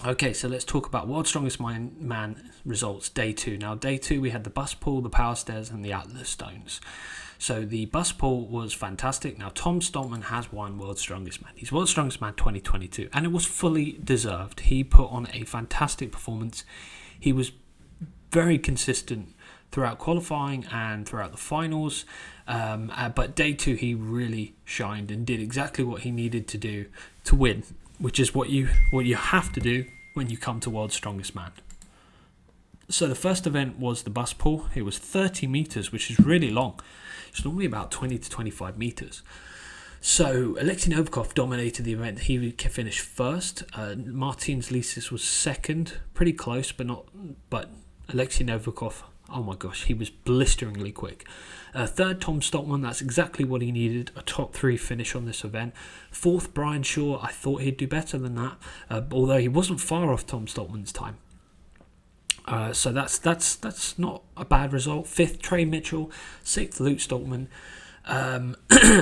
Okay, so let's talk about World's Strongest Man results, day 2. Now, day 2, we had the bus pull, the power stairs, and the Atlas stones. So the bus pull was fantastic. Now, Tom Stoltman has won World's Strongest Man. He's World's Strongest Man 2022, and it was fully deserved. He put on a fantastic performance. He was very consistent throughout qualifying and throughout the finals. But day 2, he really shined and did exactly what he needed to do to win, which is what you have to do when you come to World's Strongest Man. So the first event was the bus pull. It was 30 meters, which is really long. It's normally about 20 to 25 meters. So Alexei Novikov dominated the event. He finished first. Martins Lisis was second, pretty close, but Alexei Novikov, oh my gosh, he was blisteringly quick. Third, Tom Stoltman, that's exactly what he needed, a top 3 finish on this event. Fourth, Brian Shaw, I thought he'd do better than that, although he wasn't far off Tom Stoltman's time. So that's not a bad result. Fifth, Trey Mitchell. Sixth, Luke Stoltman.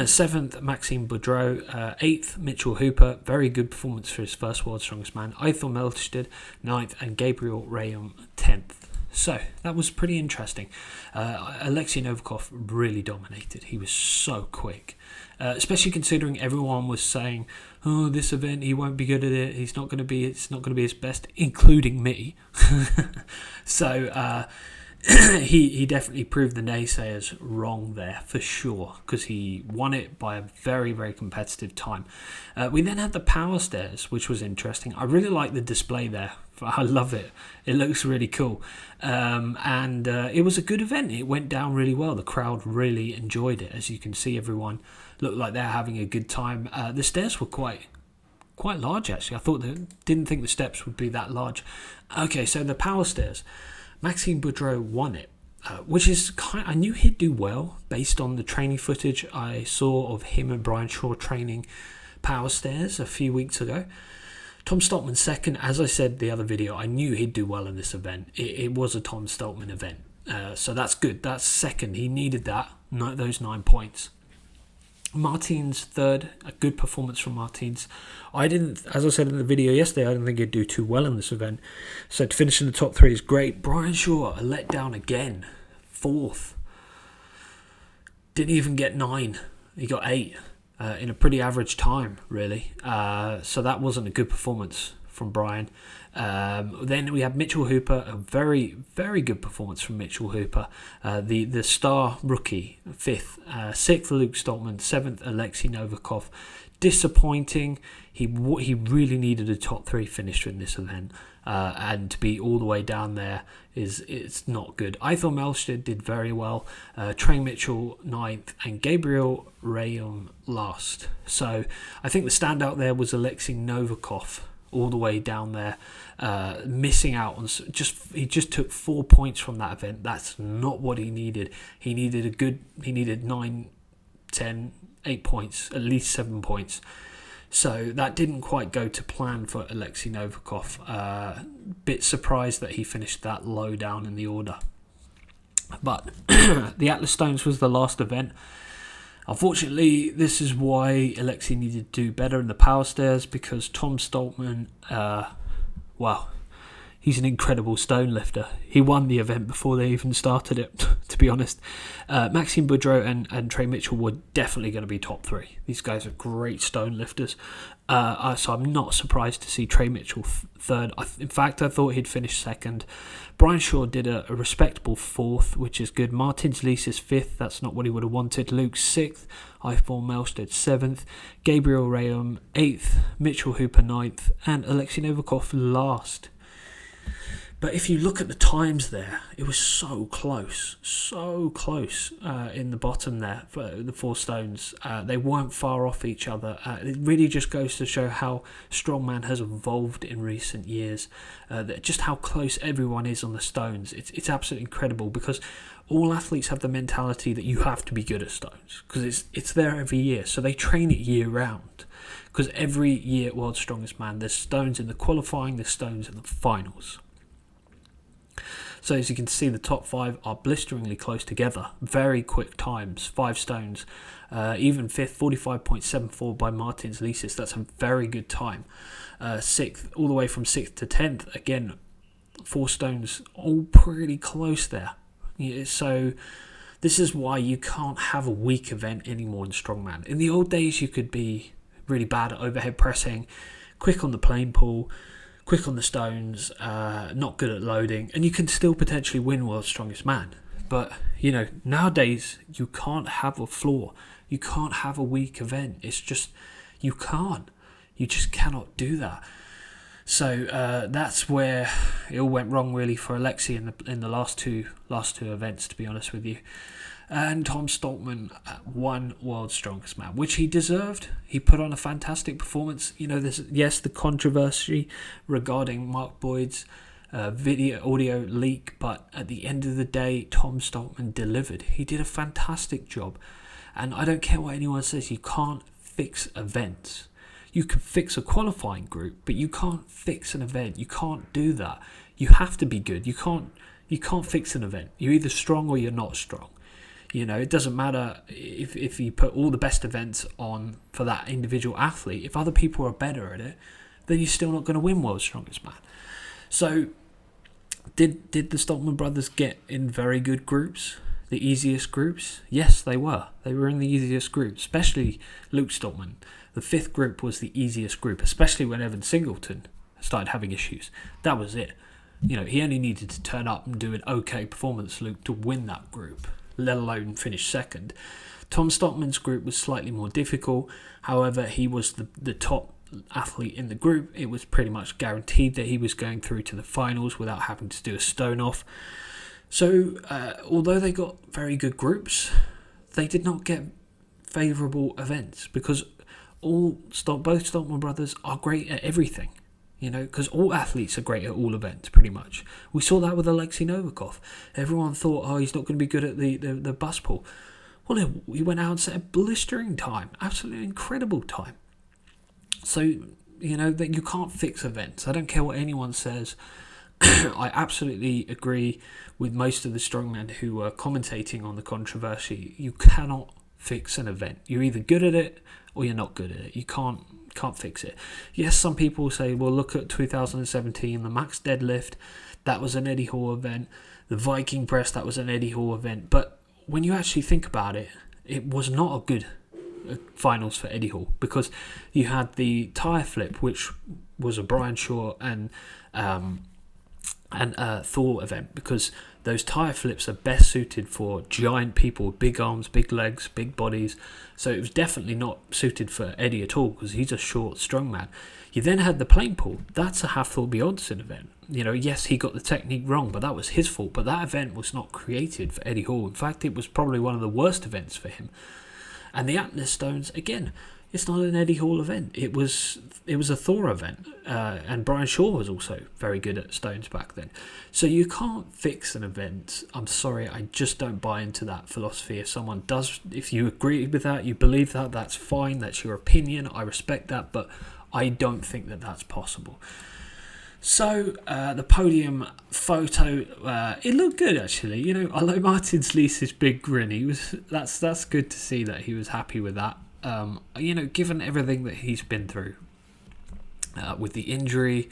Seventh, Maxime Boudreau. Eighth, Mitchell Hooper. Very good performance for his first World's Strongest Man. Eiffel Melchted, 9th, and Gabriel Rayum, 10th. So that was pretty interesting. Alexei Novikov really dominated. He was so quick, especially considering everyone was saying, "Oh, this event he won't be good at it. It's not going to be his best," including me. So he definitely proved the naysayers wrong there for sure, because he won it by a very, very competitive time. We then had the power stairs, which was interesting. I really like the display there. I love it. It looks really cool. And it was a good event. It went down really well. The crowd really enjoyed it. As you can see, everyone looked like they're having a good time. The stairs were quite large, actually. Didn't think the steps would be that large. Okay, so the power stairs. Maxime Boudreau won it, which is I knew he'd do well based on the training footage I saw of him and Brian Shaw training power stairs a few weeks ago. Tom Stoltman second. As I said the other video, I knew he'd do well in this event. It was a Tom Stoltman event, so that's good. That's second. He needed those 9 points. Martins third, a good performance from Martins. As I said in the video yesterday, I didn't think he'd do too well in this event. So to finish in the top 3 is great. Brian Shaw, a letdown again. Fourth. Didn't even get 9. He got 8 in a pretty average time, really. So that wasn't a good performance from Brian. Then we have Mitchell Hooper, a very, very good performance from Mitchell Hooper. The star rookie, 5th. 6th, Luke Stoltman. 7th, Alexei Novikov. Disappointing. He really needed a top 3 finish in this event. And to be all the way down there it's not good. Eiffel Melchted did very well. Trey Mitchell 9th and Gabriel Rayum last. So I think the standout there was Alexei Novikov, all the way down there, missing out on he just took 4 points from that event. That's not what he needed. He needed 9, 10, 8 points, at least 7 points. So that didn't quite go to plan for Alexei Novikov. Bit surprised that he finished that low down in the order. But the Atlas Stones was the last event. Unfortunately, this is why Alexei needed to do better in the power stairs, because Tom Stoltman, he's an incredible stone lifter. He won the event before they even started it, to be honest. Maxime Boudreau and Trey Mitchell were definitely going to be top 3. These guys are great stone lifters. So I'm not surprised to see Trey Mitchell third. In fact, I thought he'd finish second. Brian Shaw did a respectable 4th, which is good. Martins Lisis 5th. That's not what he would have wanted. Luke 6th. Eiffel Melchted 7th. Gabriel Rayum 8th. Mitchell Hooper 9th. And Alexei Novikov last. But if you look at the times there, it was so close in the bottom there for the 4 stones. They weren't far off each other. It really just goes to show how Strongman has evolved in recent years, just how close everyone is on the stones. It's absolutely incredible, because all athletes have the mentality that you have to be good at stones, because it's there every year. So they train it year round, because every year at World's Strongest Man, there's stones in the qualifying, there's stones in the finals. So as you can see, the top 5 are blisteringly close together. Very quick times, 5 stones. Even 5th, 45.74 by Martins Licis. That's a very good time. 6th, all the way from 6th to 10th, again, 4 stones, all pretty close there. Yeah, so this is why you can't have a weak event anymore in strongman. In the old days, you could be really bad at overhead pressing, quick on the plane pull, quick on the stones, not good at loading, and you can still potentially win World's Strongest Man. But, nowadays, you can't have a flaw. You can't have a weak event. It's just, you can't. You just cannot do that. So that's where it all went wrong, really, for Alexei in the last two events, to be honest with you. And Tom Stoltman won World's Strongest Man, which he deserved. He put on a fantastic performance. The controversy regarding Mark Boyd's audio leak, but at the end of the day, Tom Stoltman delivered. He did a fantastic job. And I don't care what anyone says, you can't fix events. You can fix a qualifying group, but you can't fix an event. You can't do that. You have to be good. You can't fix an event. You're either strong or you're not strong. It doesn't matter if you put all the best events on for that individual athlete. If other people are better at it, then you're still not going to win World's Strongest Man. So, did the Stoltman brothers get in very good groups? The easiest groups? Yes, they were. They were in the easiest group, especially Luke Stoltman. The 5th group was the easiest group, especially when Evan Singleton started having issues. That was it. He only needed to turn up and do an okay performance, Luke, to win that group, let alone finish second. Tom Stoltman's group was slightly more difficult. However, he was the top athlete in the group. It was pretty much guaranteed that he was going through to the finals without having to do a stone off. So, although they got very good groups, they did not get favourable events because both Stoltman brothers are great at everything, because all athletes are great at all events, pretty much. We saw that with Alexei Novikov. Everyone thought, he's not going to be good at the bus pull. Well, he went out and set a blistering time, absolutely incredible time. So, that you can't fix events. I don't care what anyone says. I absolutely agree with most of the strongmen who were commentating on the controversy. You cannot fix an event. You're either good at it or you're not good at it. You can't fix it. Yes, some people say, well, look at 2017, the max deadlift, that was an Eddie Hall event. The Viking press, that was an Eddie Hall event. But when you actually think about it, it was not a good finals for Eddie Hall because you had the tire flip, which was a Brian Shaw and Thor event, because those tire flips are best suited for giant people with big arms, big legs, big bodies. So it was definitely not suited for Eddie at all because he's a short, strong man. You then had the plane pull. That's a Hafthor Bjornsson event. Yes, he got the technique wrong, but that was his fault. But that event was not created for Eddie Hall. In fact, it was probably one of the worst events for him. And the Atlas Stones, again, it's not an Eddie Hall event. It was a Thor event. And Brian Shaw was also very good at stones back then. So you can't fix an event. I'm sorry, I just don't buy into that philosophy. If you agree with that, you believe that, that's fine. That's your opinion. I respect that. But I don't think that that's possible. So the podium photo, it looked good actually. Although Martin's Licis big grin, that's good to see that he was happy with that. Given everything that he's been through with the injury,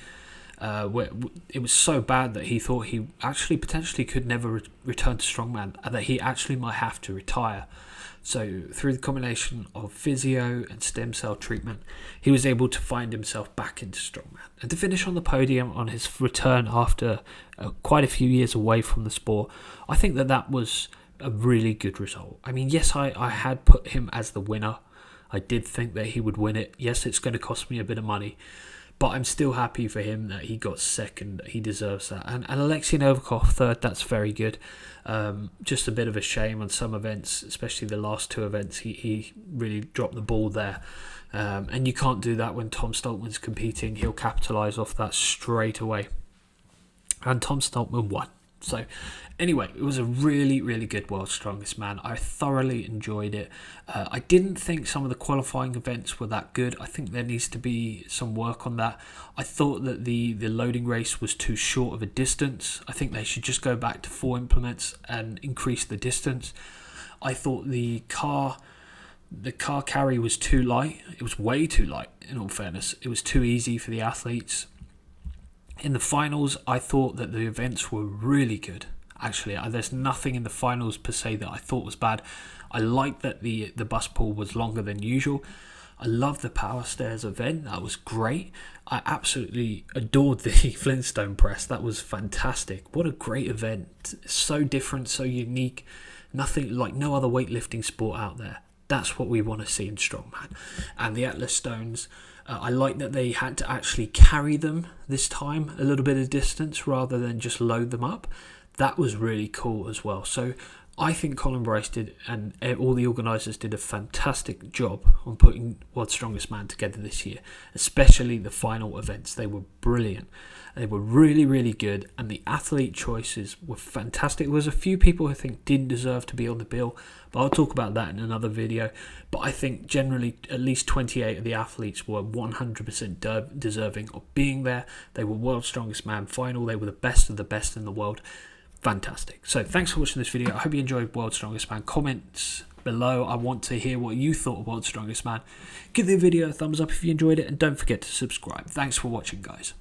where it was so bad that he thought he actually potentially could never return to strongman, and that he actually might have to retire. So through the combination of physio and stem cell treatment, he was able to find himself back into strongman and to finish on the podium on his return after quite a few years away from the sport. I think that was a really good result. I mean, yes, I had put him as the winner. I did think that he would win it. Yes, it's going to cost me a bit of money, but I'm still happy for him that he got second. He deserves that. And Alexei Novikov third, that's very good. Just a bit of a shame on some events, especially the last 2 events. He really dropped the ball there. And you can't do that when Tom Stoltman's competing. He'll capitalise off that straight away. And Tom Stoltman won. So anyway, it was a really, really good World's Strongest Man. I thoroughly enjoyed it. I didn't think some of the qualifying events were that good. I think there needs to be some work on that. I thought that the loading race was too short of a distance. I think they should just go back to 4 implements and increase the distance. I thought the car carry was too light. It was way too light, in all fairness. It was too easy for the athletes. In the finals, I thought that the events were really good. Actually, there's nothing in the finals per se that I thought was bad. I liked that the bus pull was longer than usual. I love the power stairs event. That was great. I absolutely adored the Flintstone press. That was fantastic. What a great event. So different, so unique. Nothing like no other weightlifting sport out there. That's what we want to see in Strongman. And the Atlas Stones, I like that they had to actually carry them this time a little bit of distance rather than just load them up. That was really cool as well. So I think Colin Bryce did, and all the organisers did a fantastic job on putting World's Strongest Man together this year, especially the final events. They were brilliant. They were really, really good, and the athlete choices were fantastic. There was a few people who I think didn't deserve to be on the bill, but I'll talk about that in another video. But I think generally at least 28 of the athletes were 100% deserving of being there. They were World's Strongest Man final. They were the best of the best in the world. Fantastic. So thanks for watching this video. I hope you enjoyed World's Strongest Man. Comments below. I want to hear what you thought of World's Strongest Man. Give the video a thumbs up if you enjoyed it, and don't forget to subscribe. Thanks for watching, guys.